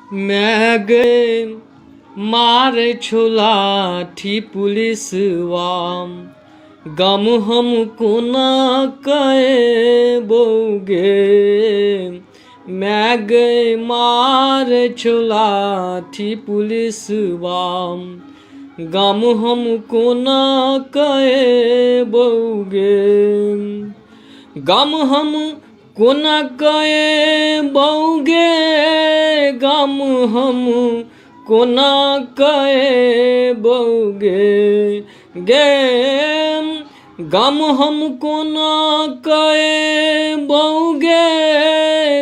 मैं गए मारे छोलाठी पुलिसवाम गम हमको ना कहे बोगे। मैं गए मारे छोलाठी पुलिसवाम गम हमको ना कहे बोगे। गम हम को न कहे बोगे, गम हम को न कहे बोगे गे। गम हम को न कहे बोगे,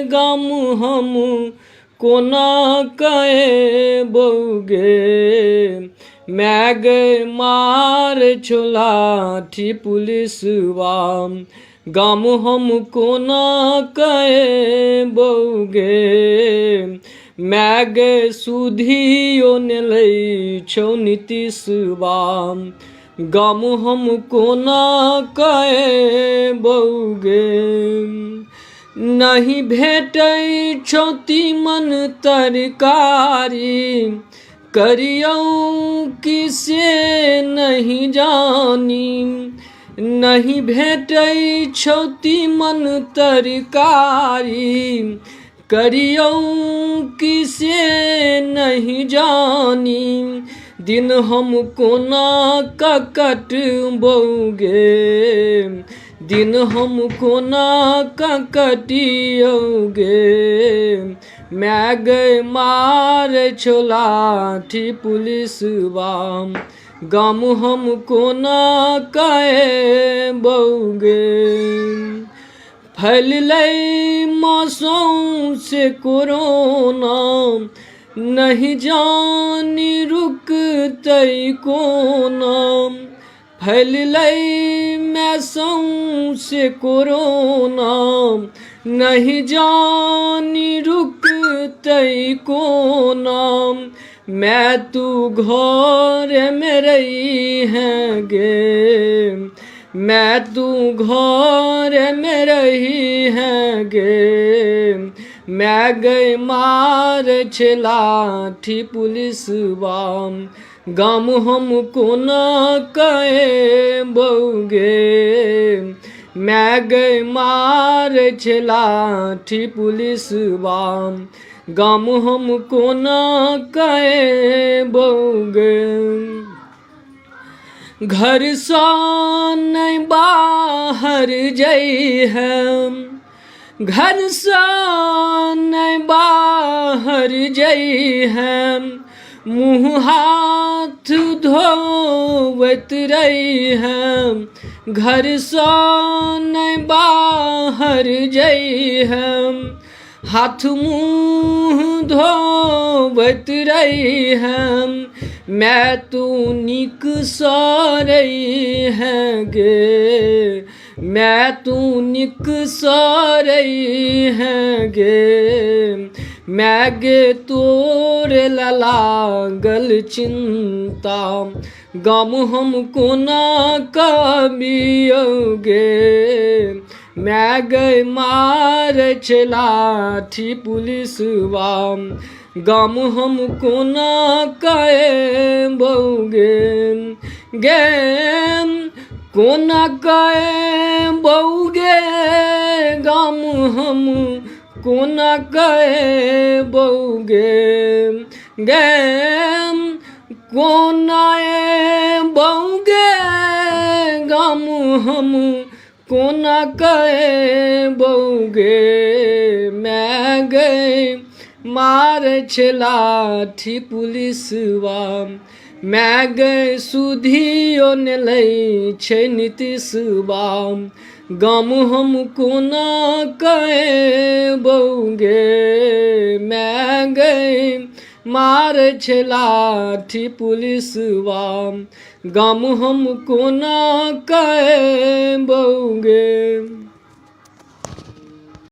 गम हम को न कहे बोगे। मैं गए मार छोलाठी पुलिसवाम गम हमको ना कहे बोगे। मैं गए सुधियो ने लई छो नीतीशवाम गम हमको ना कहे बोगे। नहीं भेटै छौ तीमन तरकारी करियौ किसे नहीं जानी। नहीं भेटै छौ तीमन तरकारी करियौ किसे नहीं जानी। दिन हमको ना ककट बोगे, दिन हमको ना ककटियोगे। मैं गए मार छोलाठी पुलिसवाम गम हमको ना कहे बोगे। फैललै मौसम से कोरोना नहीं जानी रुकतै कोना। फैललै मौसम से कोरोना नहीं जानी रुकतै कोना। मैं तू घर में रही है गे, मैं तू घर में रही है गे। मैं गई मार छोलाठी पुलिसवाम गम हमको ना कहे बोगे। मैं गई मार छोलाठी पुलिसवाम गम हमको ना कहे बोगे। घर सा नहीं बाहर जई है, घर सा नहीं बाहर जई है। मुँह हाथ धोवत रही है, घर सा नहीं बाहर जई है। हाथ मुँह धोवत रही है, मैं तू निक रही है गे। मैं तू निक रही है गे। मैं गे तोरे लागल चिंता गम हमको ना कबियोगे। मैं गए मार छोलाठी पुलिसवाम गम हमको ना कहे बोगे गे। को ना कहे बोगे, गम हम को ना कहे बोगे गे। को ना बोगे, गम हम को ना कहे बोगे। मैं गए मार छोलाठी पुलिसवाम मैं गए सुधियो ने लई छे नीतीशवाम गम हमको ना कहे बोगे। मैं गए मार छोलाठी पुलिसवाम गम हमको ना कहे बोगे।